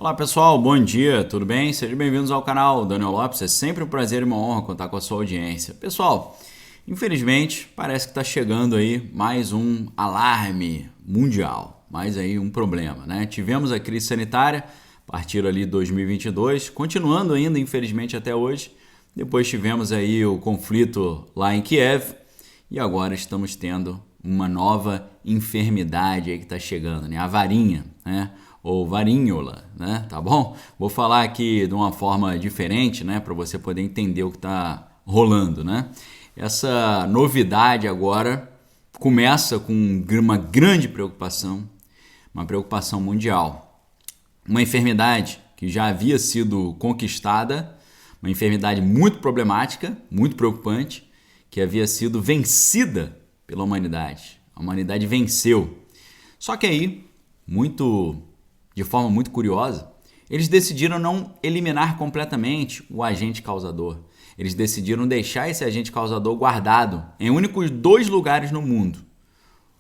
Olá pessoal, bom dia, tudo bem? Sejam bem-vindos ao canal Daniel Lopes, é sempre um prazer e uma honra contar com a sua audiência. Pessoal, infelizmente parece que está chegando aí mais um alarme mundial, mais aí um problema, né? Tivemos a crise sanitária a partir ali de 2022, continuando ainda infelizmente até hoje. Depois tivemos aí o conflito lá em Kiev e agora estamos tendo uma nova enfermidade aí que está chegando, né? A varinha, né? Ou varíola, né? Tá bom? Vou falar aqui de uma forma diferente, né? Para você poder entender o que está rolando, né? Essa novidade agora começa com uma grande preocupação, uma preocupação mundial. Uma enfermidade que já havia sido conquistada, uma enfermidade muito problemática, muito preocupante, que havia sido vencida pela humanidade. A humanidade venceu. Só que aí, de forma muito curiosa, eles decidiram não eliminar completamente o agente causador. Eles decidiram deixar esse agente causador guardado em únicos 2 lugares no mundo.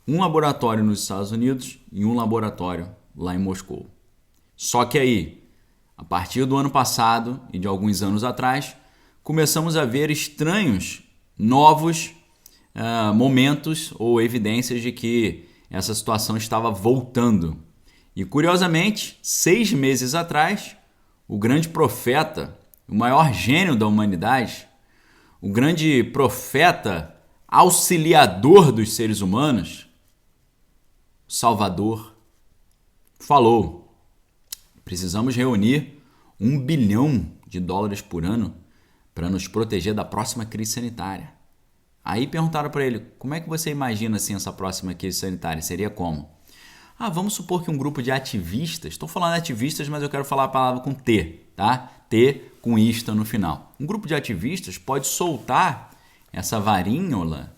Um laboratório nos Estados Unidos e um laboratório lá em Moscou. Só que aí, a partir do ano passado e de alguns anos atrás, começamos a ver estranhos, novos momentos ou evidências de que essa situação estava voltando. E curiosamente, 6 meses atrás, o grande profeta, o maior gênio da humanidade, o grande profeta auxiliador dos seres humanos, Salvador, falou: precisamos reunir US$ 1 bilhão por ano para nos proteger da próxima crise sanitária. Aí perguntaram para ele: como é que você imagina assim essa próxima crise sanitária? Seria como? Vamos supor que um grupo de ativistas, estou falando ativistas, mas eu quero falar a palavra com T, tá? T com ista no final. Um grupo de ativistas pode soltar essa varíola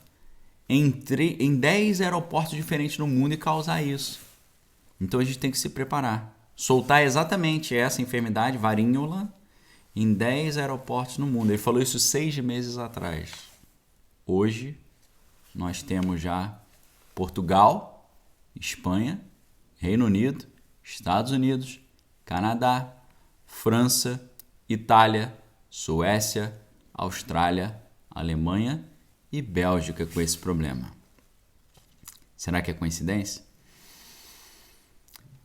em 10 aeroportos diferentes no mundo e causar isso. Então a gente tem que se preparar. Soltar exatamente essa enfermidade, varíola, em 10 aeroportos no mundo. Ele falou isso 6 meses atrás. Hoje nós temos já Portugal, Espanha, Reino Unido, Estados Unidos, Canadá, França, Itália, Suécia, Austrália, Alemanha e Bélgica com esse problema. Será que é coincidência?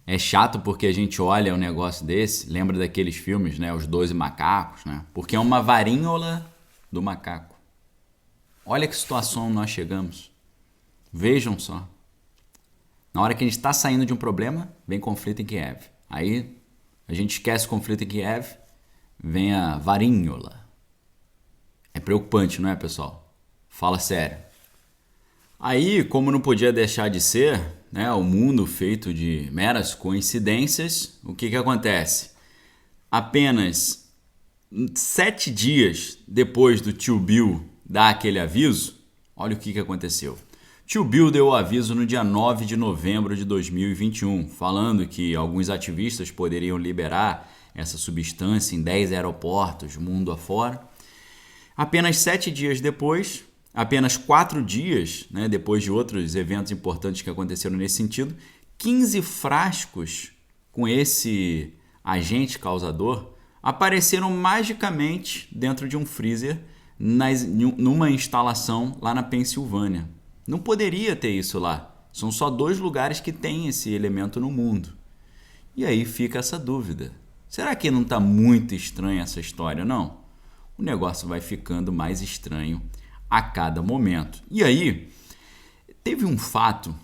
É chato porque a gente olha um negócio desse, lembra daqueles filmes, né? Os 12 macacos, né? Porque é uma varíola do macaco. Olha que situação nós chegamos. Vejam só. Na hora que a gente está saindo de um problema, vem conflito em Kiev. Aí a gente esquece o conflito em Kiev, vem a varíola. É preocupante, não é, pessoal? Fala sério. Aí, como não podia deixar de ser, né, o mundo feito de meras coincidências, o que acontece? Apenas 7 dias depois do tio Bill dar aquele aviso, olha o que aconteceu. Tio Bill deu o aviso no dia 9 de novembro de 2021, falando que alguns ativistas poderiam liberar essa substância em 10 aeroportos, mundo afora. Apenas 7 dias depois, apenas 4 dias, né, depois de outros eventos importantes que aconteceram nesse sentido, 15 frascos com esse agente causador apareceram magicamente dentro de um freezer numa instalação lá na Pensilvânia. Não poderia ter isso lá. São só 2 lugares que tem esse elemento no mundo. E aí fica essa dúvida. Será que não está muito estranha essa história, não? O negócio vai ficando mais estranho a cada momento. E aí, teve um fato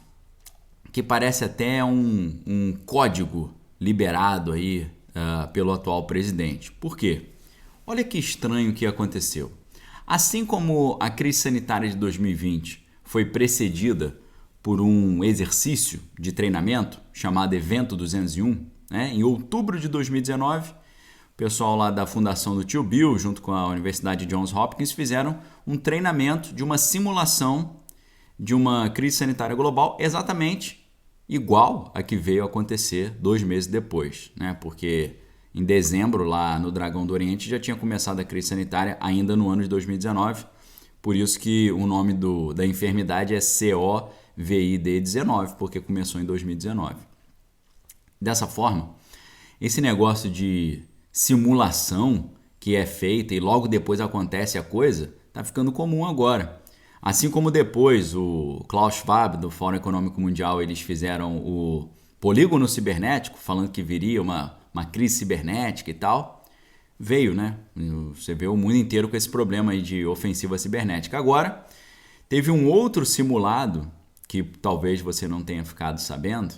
que parece até um código liberado aí pelo atual presidente. Por quê? Olha que estranho que aconteceu. Assim como a crise sanitária de 2020 foi precedida por um exercício de treinamento chamado Evento 201, né? Em outubro de 2019, o pessoal lá da Fundação do Tio Bill, junto com a Universidade Johns Hopkins, fizeram um treinamento de uma simulação de uma crise sanitária global exatamente igual a que veio acontecer 2 meses depois, né? Porque em dezembro, lá no Dragão do Oriente, já tinha começado a crise sanitária ainda no ano de 2019. Por isso que o nome da enfermidade é COVID-19, porque começou em 2019. Dessa forma, esse negócio de simulação que é feita e logo depois acontece a coisa, está ficando comum agora. Assim como depois o Klaus Schwab, do Fórum Econômico Mundial, eles fizeram o polígono cibernético, falando que viria uma crise cibernética e tal, veio, né? Você vê o mundo inteiro com esse problema aí de ofensiva cibernética. Agora, teve um outro simulado que talvez você não tenha ficado sabendo,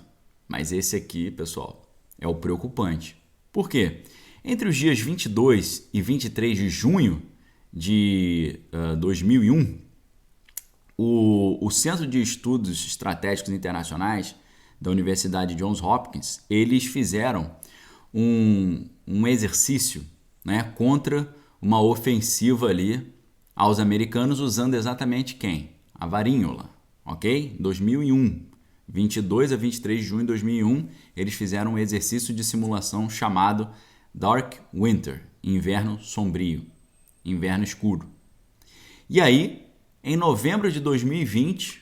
mas esse aqui, pessoal, é o preocupante. Por quê? Entre os dias 22 e 23 de junho de 2001, o Centro de Estudos Estratégicos Internacionais da Universidade Johns Hopkins, eles fizeram um exercício, né, contra uma ofensiva ali aos americanos usando exatamente quem? A varíola, ok? 2001, 22 a 23 de junho de 2001, eles fizeram um exercício de simulação chamado Dark Winter, inverno sombrio, inverno escuro. E aí, em novembro de 2020,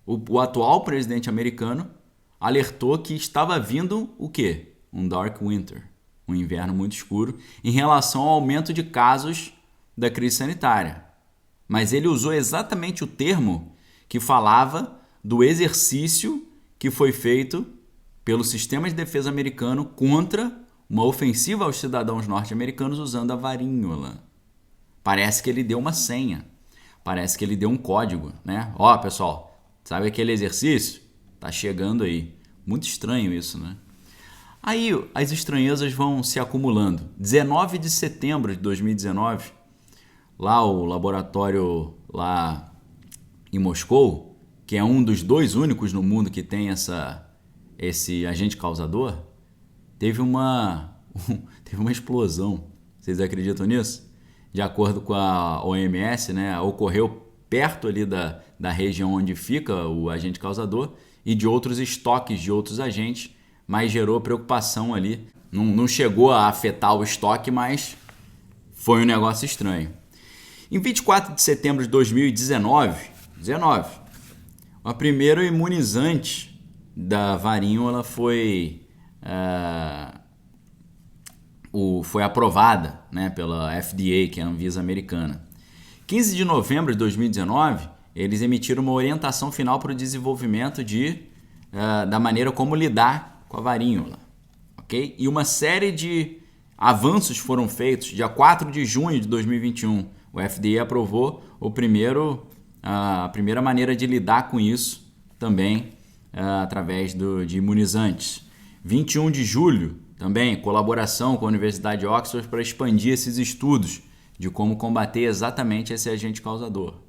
o atual presidente americano alertou que estava vindo o quê? Um Dark Winter, um inverno muito escuro, em relação ao aumento de casos da crise sanitária. Mas ele usou exatamente o termo que falava do exercício que foi feito pelo sistema de defesa americano contra uma ofensiva aos cidadãos norte-americanos usando a varíola. Parece que ele deu uma senha, parece que ele deu um código, né? Ó, pessoal, sabe aquele exercício? Tá chegando aí. Muito estranho isso, né? Aí as estranhezas vão se acumulando. 19 de setembro de 2019, lá o laboratório lá em Moscou, que é um dos dois únicos no mundo que tem esse agente causador, teve uma explosão. Vocês acreditam nisso? De acordo com a OMS, né, ocorreu perto ali da região onde fica o agente causador e de outros estoques de outros agentes, mas gerou preocupação ali. Não chegou a afetar o estoque, mas foi um negócio estranho. Em 24 de setembro de 2019, a primeira imunizante da varíola foi aprovada, né, pela FDA, que é a Anvisa americana. 15 de novembro de 2019, eles emitiram uma orientação final para o desenvolvimento da maneira como lidar com a varíola. Okay? E uma série de avanços foram feitos. Dia 4 de junho de 2021, o FDA aprovou a primeira maneira de lidar com isso também através de imunizantes. 21 de julho, também, colaboração com a Universidade de Oxford para expandir esses estudos de como combater exatamente esse agente causador.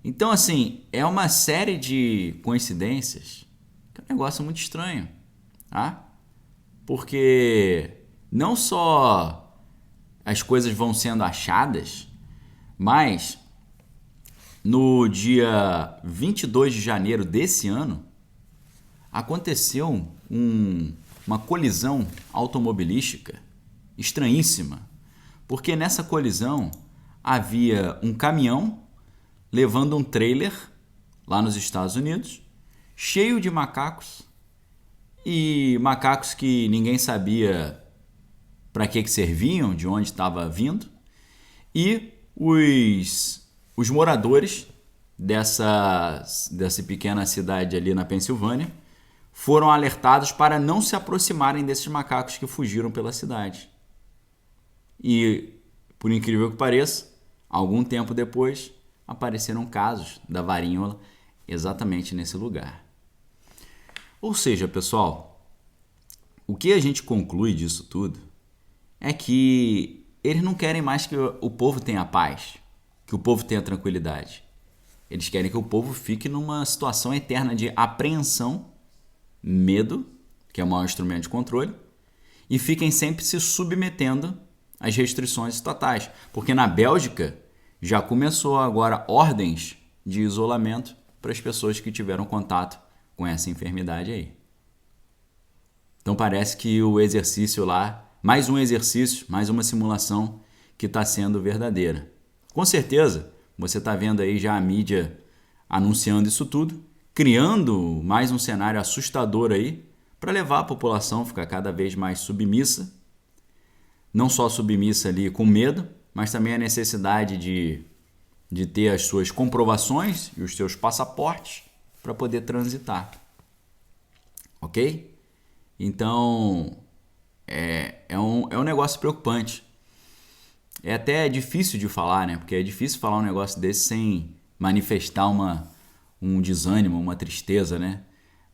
Então, assim, é uma série de coincidências que é um negócio muito estranho, tá? Porque não só as coisas vão sendo achadas, mas no dia 22 de janeiro desse ano, aconteceu uma colisão automobilística estranhíssima, porque nessa colisão havia um caminhão levando um trailer lá nos Estados Unidos, cheio de macacos, e macacos que ninguém sabia para que serviam, de onde estava vindo, e os moradores dessa pequena cidade ali na Pensilvânia foram alertados para não se aproximarem desses macacos que fugiram pela cidade. E, por incrível que pareça, algum tempo depois, apareceram casos da varíola exatamente nesse lugar. Ou seja, pessoal, o que a gente conclui disso tudo é que eles não querem mais que o povo tenha paz, que o povo tenha tranquilidade. Eles querem que o povo fique numa situação eterna de apreensão, medo, que é o maior instrumento de controle, e fiquem sempre se submetendo às restrições estatais. Porque na Bélgica já começou agora ordens de isolamento para as pessoas que tiveram contato com essa enfermidade aí. Então parece que o exercício lá, mais um exercício, mais uma simulação que está sendo verdadeira. Com certeza, você está vendo aí já a mídia anunciando isso tudo, criando mais um cenário assustador aí para levar a população a ficar cada vez mais submissa, não só submissa ali com medo, mas também a necessidade de ter as suas comprovações e os seus passaportes para poder transitar. Ok? Então, é um negócio preocupante. É até difícil de falar, né? Porque é difícil falar um negócio desse sem manifestar um desânimo, uma tristeza, né?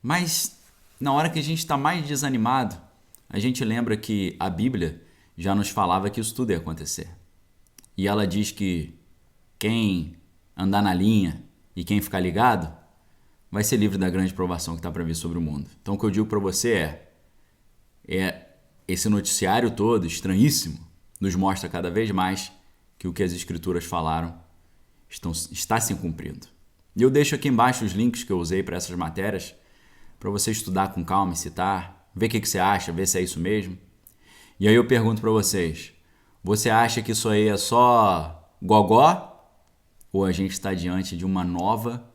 Mas na hora que a gente está mais desanimado, a gente lembra que a Bíblia já nos falava que isso tudo ia acontecer. E ela diz que quem andar na linha e quem ficar ligado vai ser livre da grande provação que está para vir sobre o mundo. Então o que eu digo para você é esse noticiário todo estranhíssimo nos mostra cada vez mais que o que as escrituras falaram está se cumprindo. E eu deixo aqui embaixo os links que eu usei para essas matérias para você estudar com calma e citar, ver o que você acha, ver se é isso mesmo. E aí eu pergunto para vocês, você acha que isso aí é só gogó? Ou a gente está diante de uma nova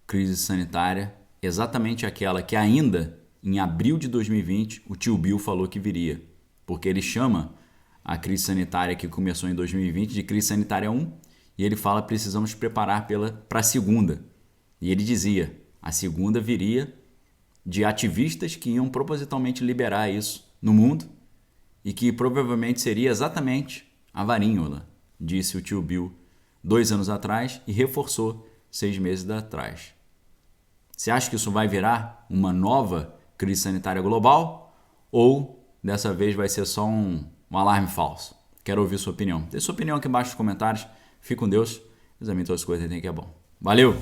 crise sanitária, exatamente aquela que ainda em abril de 2020 o tio Bill falou que viria? Porque ele chama a crise sanitária que começou em 2020 de crise sanitária 1 e ele fala que precisamos preparar para a segunda. E ele dizia, a segunda viria de ativistas que iam propositalmente liberar isso no mundo e que provavelmente seria exatamente a varíola, disse o tio Bill 2 anos atrás e reforçou 6 meses atrás. Você acha que isso vai virar uma nova crise sanitária global ou dessa vez vai ser só um alarme falso? Quero ouvir sua opinião. Deixe sua opinião aqui embaixo nos comentários. Fique com Deus. Examine todas as coisas que é bom. Valeu!